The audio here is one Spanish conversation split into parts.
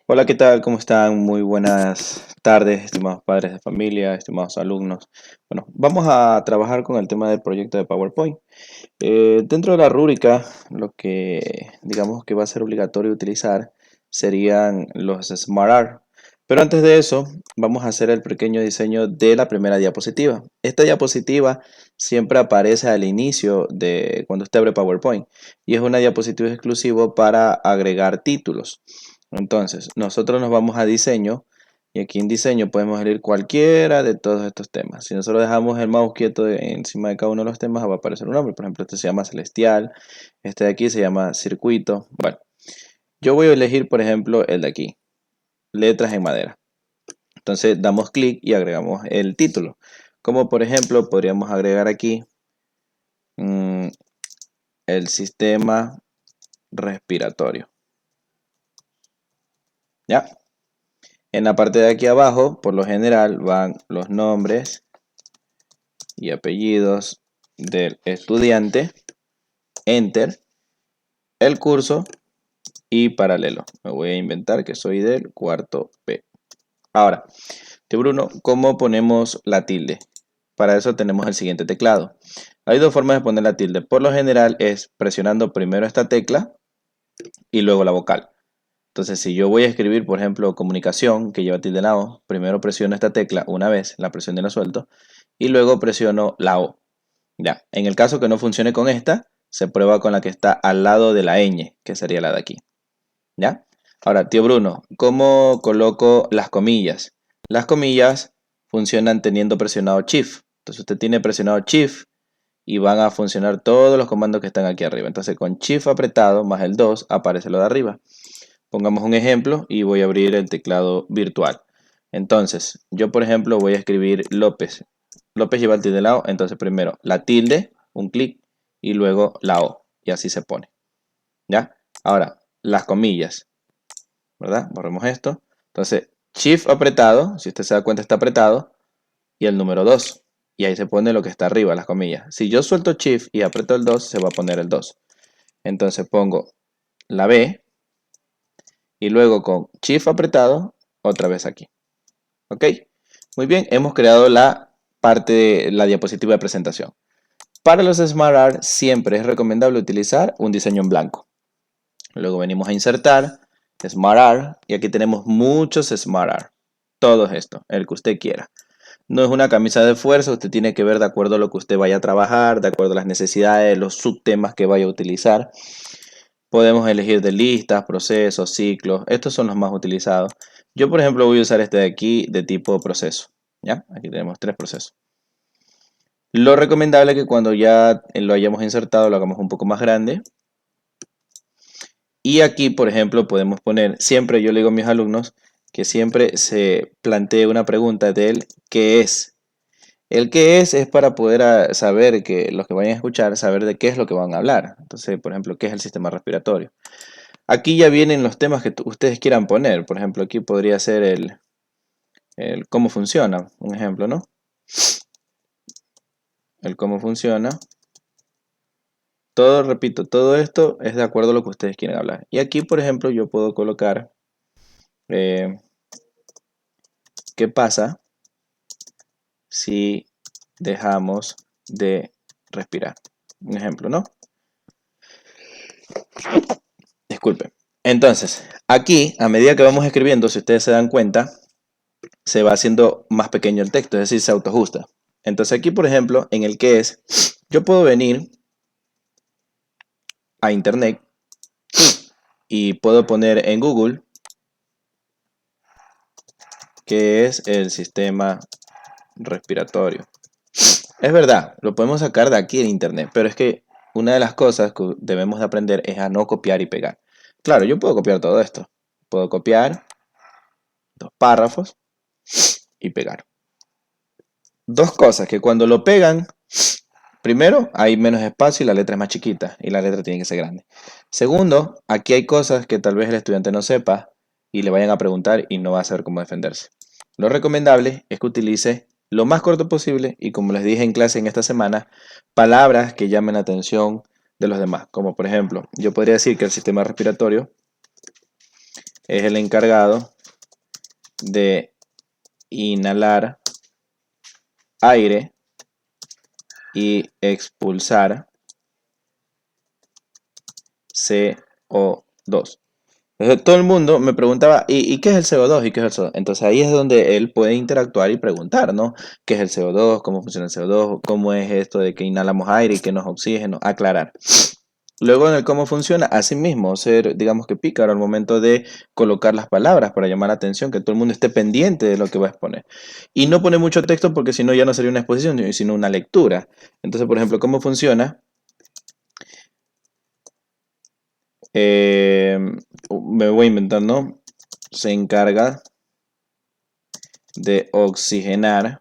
Hola, ¿qué tal? ¿Cómo están? Muy buenas tardes, estimados padres de familia, estimados alumnos. Bueno, vamos a trabajar con el tema del proyecto de PowerPoint. Dentro de la rúbrica, lo que digamos que va a ser obligatorio utilizar serían los SmartArt. Pero antes de eso, vamos a hacer el pequeño diseño de la primera diapositiva. Esta diapositiva siempre aparece al inicio de cuando usted abre PowerPoint y es una diapositiva exclusiva para agregar títulos. Entonces, nosotros nos vamos a diseño y aquí en diseño podemos elegir cualquiera de todos estos temas. Si nosotros dejamos el mouse quieto encima de cada uno de los temas, va a aparecer un nombre. Por ejemplo, este se llama celestial, este de aquí se llama circuito. Bueno, yo voy a elegir, por ejemplo, el de aquí, letras en madera. Entonces damos clic y agregamos el título. Como por ejemplo, podríamos agregar aquí mm, el sistema respiratorio. ¿Ya? En la parte de aquí abajo, por lo general, van los nombres y apellidos del estudiante, enter, el curso y paralelo. Me voy a inventar que soy del cuarto B. Ahora, Bruno, ¿cómo ponemos la tilde? Para eso tenemos el siguiente teclado. Hay dos formas de poner la tilde. Por lo general es presionando primero esta tecla y luego la vocal. Entonces, si yo voy a escribir, por ejemplo, comunicación, que lleva tilde en la O, primero presiono esta tecla una vez, la presiono y la suelto, y luego presiono la O. Ya, en el caso que no funcione con esta, se prueba con la que está al lado de la ñ, que sería la de aquí. ¿Ya? Ahora, tío Bruno, ¿cómo coloco las comillas? Las comillas funcionan teniendo presionado Shift. Entonces usted tiene presionado Shift y van a funcionar todos los comandos que están aquí arriba. Entonces con Shift apretado más el 2 aparece lo de arriba. Pongamos un ejemplo y voy a abrir el teclado virtual. Entonces, yo por ejemplo voy a escribir López. López lleva el tilde de lado, entonces primero la tilde, un clic, y luego la O. Y así se pone. ¿Ya? Ahora, las comillas, ¿verdad? Borremos esto. Entonces, Shift apretado, si usted se da cuenta está apretado, y el número 2. Y ahí se pone lo que está arriba, las comillas. Si yo suelto Shift y aprieto el 2, se va a poner el 2. Entonces pongo la B, y luego con Shift apretado, otra vez aquí. ¿Ok? Muy bien, hemos creado la parte de la diapositiva de presentación. Para los SmartArt siempre es recomendable utilizar un diseño en blanco. Luego venimos a insertar SmartArt y aquí tenemos muchos SmartArt. Todo esto, el que usted quiera. No es una camisa de fuerza, usted tiene que ver de acuerdo a lo que usted vaya a trabajar, de acuerdo a las necesidades, los subtemas que vaya a utilizar. Podemos elegir de listas, procesos, ciclos. Estos son los más utilizados. Yo, por ejemplo, voy a usar este de aquí de tipo proceso. ¿Ya? Aquí tenemos 3 procesos. Lo recomendable es que cuando ya lo hayamos insertado lo hagamos un poco más grande. Y aquí, por ejemplo, podemos poner, siempre yo le digo a mis alumnos que siempre se plantee una pregunta del ¿qué es? El qué es para poder saber que los que vayan a escuchar, saber de qué es lo que van a hablar. Entonces, por ejemplo, ¿qué es el sistema respiratorio? Aquí ya vienen los temas que ustedes quieran poner. Por ejemplo, aquí podría ser el cómo funciona, un ejemplo, ¿no? El cómo funciona. Todo, repito, todo esto es de acuerdo a lo que ustedes quieren hablar. Y aquí, por ejemplo, yo puedo colocar eh, qué pasa si dejamos de respirar. Un ejemplo, ¿no? Disculpen. Entonces, aquí, a medida que vamos escribiendo, si ustedes se dan cuenta, se va haciendo más pequeño el texto, es decir, se autoajusta. Entonces aquí, por ejemplo, en el que es, yo puedo venir a internet y puedo poner en Google qué es el sistema respiratorio. Es verdad, lo podemos sacar de aquí en internet, pero es que una de las cosas que debemos de aprender es a no copiar y pegar. Claro, yo puedo copiar todo esto. Puedo copiar 2 párrafos y pegar. Dos cosas que cuando lo pegan, primero, hay menos espacio y la letra es más chiquita y la letra tiene que ser grande. Segundo, aquí hay cosas que tal vez el estudiante no sepa y le vayan a preguntar y no va a saber cómo defenderse. Lo recomendable es que utilice lo más corto posible y, como les dije en clase en esta semana, palabras que llamen la atención de los demás. Como por ejemplo, yo podría decir que el sistema respiratorio es el encargado de inhalar aire y expulsar CO2. Entonces, todo el mundo me preguntaba, ¿y qué es el CO2? ¿Y qué es el CO2? Entonces ahí es donde él puede interactuar y preguntar, ¿no? ¿Qué es el CO2? ¿Cómo funciona el CO2? ¿Cómo es esto de que inhalamos aire y que no es oxígeno? Aclarar. Luego en el cómo funciona, así mismo, ser, digamos que pícaro al momento de colocar las palabras para llamar la atención, que todo el mundo esté pendiente de lo que va a exponer. Y no pone mucho texto porque si no ya no sería una exposición, sino una lectura. Entonces, por ejemplo, ¿cómo funciona? Me voy a inventar, ¿no? Se encarga de oxigenar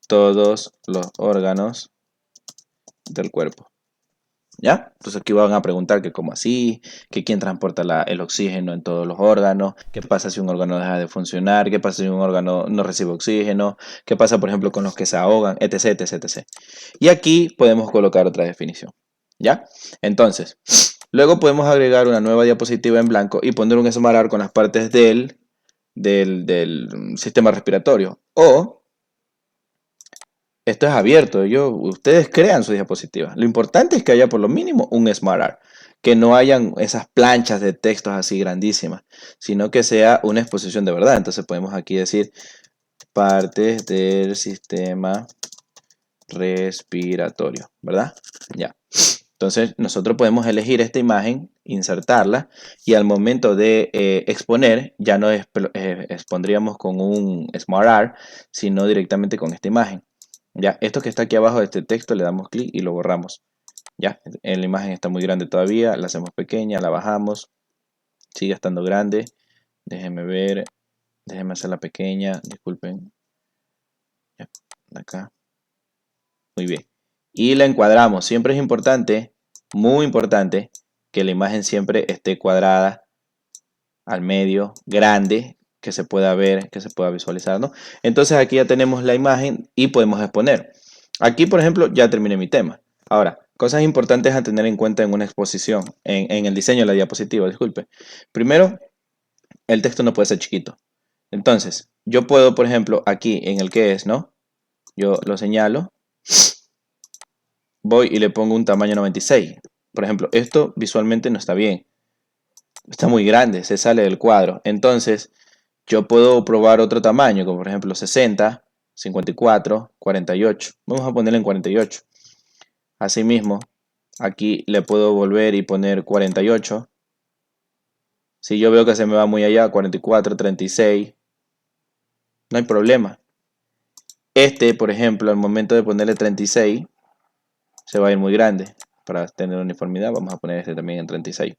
todos los órganos del cuerpo. ¿Ya? Entonces aquí van a preguntar que cómo así, que quién transporta el oxígeno en todos los órganos, qué pasa si un órgano deja de funcionar, qué pasa si un órgano no recibe oxígeno, qué pasa por ejemplo con los que se ahogan, etc, etc, etc. Y aquí podemos colocar otra definición. ¿Ya? Entonces, luego podemos agregar una nueva diapositiva en blanco y poner un esmarar con las partes del sistema respiratorio. O esto es abierto, ustedes crean sus diapositivas. Lo importante es que haya por lo mínimo un SmartArt, que no hayan esas planchas de textos así grandísimas, sino que sea una exposición de verdad. Entonces podemos aquí decir partes del sistema respiratorio, ¿verdad? Ya. Entonces nosotros podemos elegir esta imagen, insertarla y al momento de exponer ya no expondríamos con un SmartArt, sino directamente con esta imagen. Ya, esto que está aquí abajo de este texto le damos clic y lo borramos. Ya, la imagen está muy grande todavía, la hacemos pequeña, la bajamos, sigue estando grande. Déjenme ver, déjenme hacerla pequeña, disculpen. Ya, acá. Muy bien. Y la encuadramos. Siempre es importante, muy importante, que la imagen siempre esté cuadrada al medio, grande, que se pueda ver, que se pueda visualizar, ¿no? Entonces aquí ya tenemos la imagen y podemos exponer. Aquí, por ejemplo, ya terminé mi tema. Ahora, cosas importantes a tener en cuenta en una exposición, en el diseño de la diapositiva, disculpe. Primero, el texto no puede ser chiquito. Entonces, yo puedo, por ejemplo, aquí en el que es, ¿no? Yo lo señalo, voy y le pongo un tamaño 96. Por ejemplo, esto visualmente no está bien. Está muy grande, se sale del cuadro. Entonces, yo puedo probar otro tamaño, como por ejemplo 60, 54, 48. Vamos a ponerle en 48. Asimismo, aquí le puedo volver y poner 48. Si yo veo que se me va muy allá, 44, 36, no hay problema. Este, por ejemplo, al momento de ponerle 36, se va a ir muy grande. Para tener uniformidad, vamos a poner este también en 36.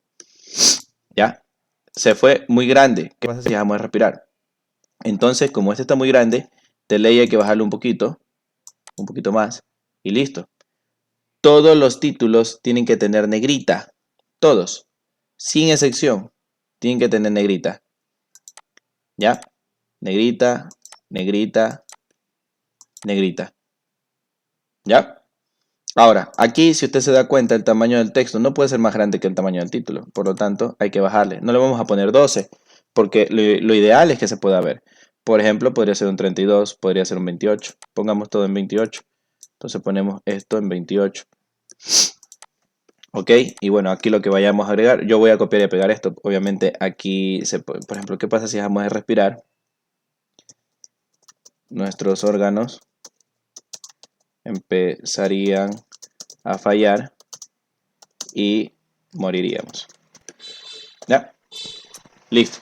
¿Ya? Se fue muy grande. ¿Qué pasa si dejamos de respirar? Entonces, como este está muy grande, de ley hay que bajarlo un poquito más, y listo. Todos los títulos tienen que tener negrita. Todos, sin excepción, tienen que tener negrita. ¿Ya? Negrita, negrita, negrita. ¿Ya? Ahora, aquí si usted se da cuenta, el tamaño del texto no puede ser más grande que el tamaño del título. Por lo tanto, hay que bajarle. No le vamos a poner 12, porque lo ideal es que se pueda ver. Por ejemplo, podría ser un 32, podría ser un 28. Pongamos todo en 28. Entonces ponemos esto en 28. Ok, y bueno, aquí lo que vayamos a agregar, yo voy a copiar y a pegar esto. Obviamente aquí, por ejemplo, ¿qué pasa si dejamos de respirar? Nuestros órganos empezarían a fallar y moriríamos. ¿Ya? Listo.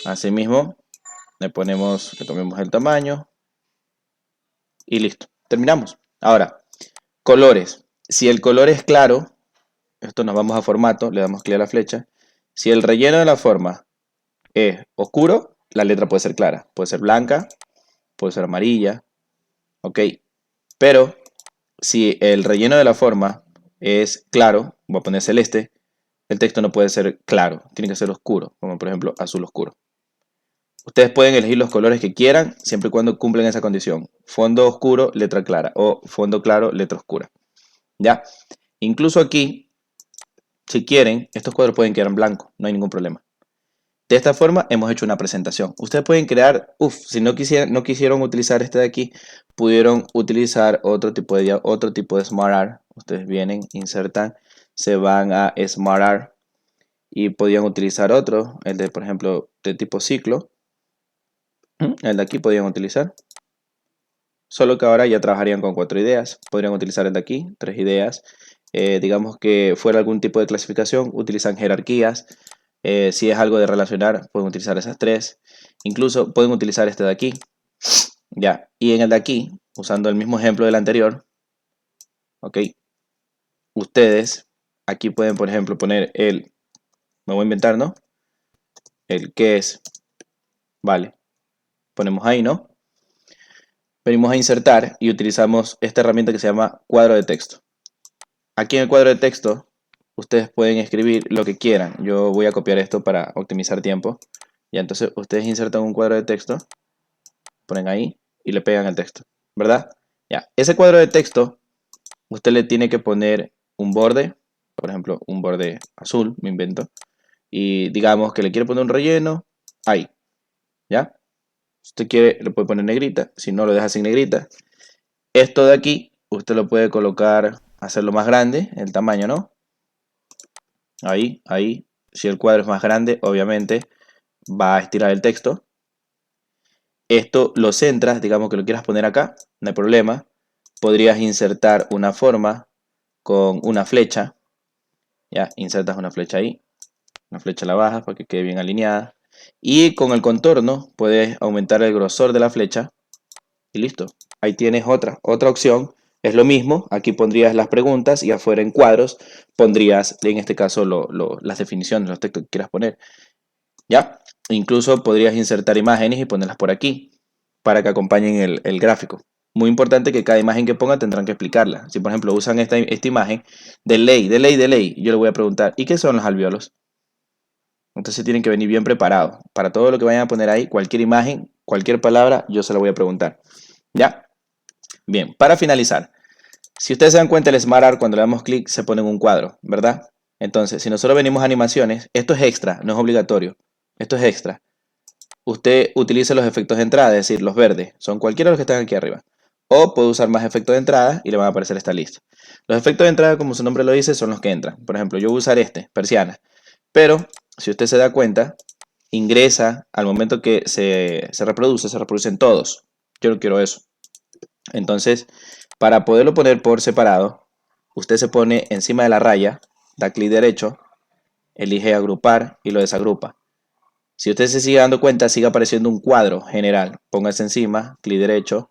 Asimismo, le tomemos el tamaño y listo. Terminamos. Ahora, colores. Si el color es claro, esto nos vamos a formato, le damos clic a la flecha. Si el relleno de la forma es oscuro, la letra puede ser clara. Puede ser blanca, puede ser amarilla, ok. Pero si el relleno de la forma es claro, voy a poner celeste, el texto no puede ser claro, tiene que ser oscuro, como por ejemplo azul oscuro. Ustedes pueden elegir los colores que quieran, siempre y cuando cumplan esa condición. Fondo oscuro, letra clara, o fondo claro, letra oscura. ¿Ya? Incluso aquí, si quieren, estos cuadros pueden quedar en blanco, no hay ningún problema. De esta forma hemos hecho una presentación. Ustedes pueden crear, si no quisieron utilizar este de aquí, pudieron utilizar otro tipo de Smart Art. Ustedes vienen, insertan, se van a Smart Art y podían utilizar otro, el de, por ejemplo, de tipo ciclo. El de aquí podían utilizar. Solo que ahora ya trabajarían con 4 ideas. Podrían utilizar el de aquí, 3 ideas. Digamos que fuera algún tipo de clasificación, utilizan jerarquías. Si es algo de relacionar, pueden utilizar esas 3. Incluso pueden utilizar este de aquí. Ya, y en el de aquí, usando el mismo ejemplo del anterior, ok, ustedes aquí pueden, por ejemplo, poner me voy a inventar, ¿no? El que es, vale, ponemos ahí, ¿no? Venimos a insertar y utilizamos esta herramienta que se llama cuadro de texto. Aquí en el cuadro de texto, ustedes pueden escribir lo que quieran. Yo voy a copiar esto para optimizar tiempo. Y entonces ustedes insertan un cuadro de texto, ponen ahí y le pegan el texto, ¿verdad? Ya, ese cuadro de texto, usted le tiene que poner un borde, por ejemplo, un borde azul, me invento. Y digamos que le quiere poner un relleno, ahí, ¿ya? Si usted quiere, le puede poner negrita, si no lo deja sin negrita. Esto de aquí, usted lo puede colocar, hacerlo más grande, el tamaño, ¿no? Ahí, ahí. Si el cuadro es más grande, obviamente va a estirar el texto. Esto lo centras, digamos que lo quieras poner acá, no hay problema. Podrías insertar una forma con una flecha. Ya, insertas una flecha ahí. Una flecha a la baja para que quede bien alineada. Y con el contorno puedes aumentar el grosor de la flecha. Y listo. Ahí tienes otra opción. Es lo mismo. Aquí pondrías las preguntas y afuera en cuadros pondrías, en este caso, las definiciones, los textos que quieras poner. ¿Ya? Incluso podrías insertar imágenes y ponerlas por aquí para que acompañen el gráfico. Muy importante que cada imagen que ponga tendrán que explicarla. Si por ejemplo usan esta imagen de ley, yo le voy a preguntar, ¿y qué son los alvéolos? Entonces tienen que venir bien preparados. Para todo lo que vayan a poner ahí, cualquier imagen, cualquier palabra, yo se la voy a preguntar. ¿Ya? Bien, para finalizar, si ustedes se dan cuenta, el Smart Art cuando le damos clic se pone en un cuadro, ¿verdad? Entonces, si nosotros venimos a animaciones, esto es extra, no es obligatorio. Esto es extra. Usted utiliza los efectos de entrada, es decir, los verdes, son cualquiera de los que están aquí arriba. O puede usar más efectos de entrada y le van a aparecer esta lista. Los efectos de entrada, como su nombre lo dice, son los que entran. Por ejemplo, yo voy a usar persiana. Pero, si usted se da cuenta, ingresa al momento que se reproducen todos. Yo no quiero eso. Entonces, para poderlo poner por separado, usted se pone encima de la raya, da clic derecho, elige agrupar y lo desagrupa. Si usted se sigue dando cuenta, sigue apareciendo un cuadro general. Póngase encima, clic derecho,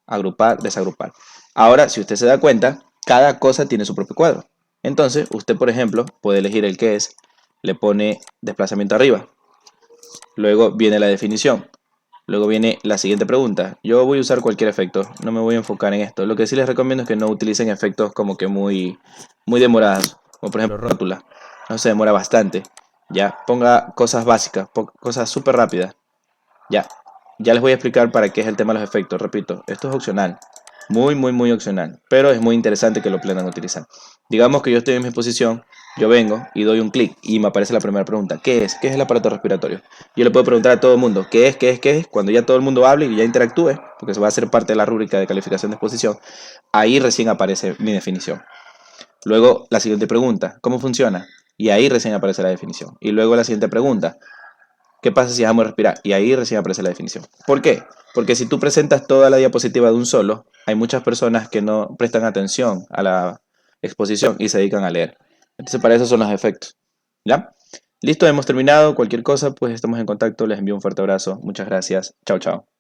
agrupar, desagrupar. Ahora, si usted se da cuenta, cada cosa tiene su propio cuadro. Entonces, usted, por ejemplo, puede elegir el que es, le pone desplazamiento arriba. Luego viene la definición. Luego viene la siguiente pregunta. Yo voy a usar cualquier efecto, no me voy a enfocar en esto. Lo que sí les recomiendo es que no utilicen efectos como que muy demorados, como por ejemplo rótula. No se demora bastante. Ya, ponga cosas básicas, cosas súper rápidas. Ya, ya les voy a explicar para qué es el tema de los efectos. Repito, esto es opcional. Muy opcional. Pero es muy interesante que lo aprendan a utilizar. Digamos que yo estoy en mi posición, yo vengo y doy un clic y me aparece la primera pregunta. ¿Qué es? ¿Qué es el aparato respiratorio? Yo le puedo preguntar a todo el mundo, ¿qué es? ¿Qué es? ¿Qué es? Cuando ya todo el mundo hable y ya interactúe, porque eso va a ser parte de la rúbrica de calificación de exposición, ahí recién aparece mi definición. Luego la siguiente pregunta, ¿cómo funciona? Y ahí recién aparece la definición. Y luego la siguiente pregunta, ¿qué pasa si dejamos de respirar? Y ahí recién aparece la definición. ¿Por qué? Porque si tú presentas toda la diapositiva de un solo, hay muchas personas que no prestan atención a la exposición y se dedican a leer. Entonces para eso son los efectos. ¿Ya? Listo, hemos terminado. Cualquier cosa, pues estamos en contacto. Les envío un fuerte abrazo. Muchas gracias. Chao, chao.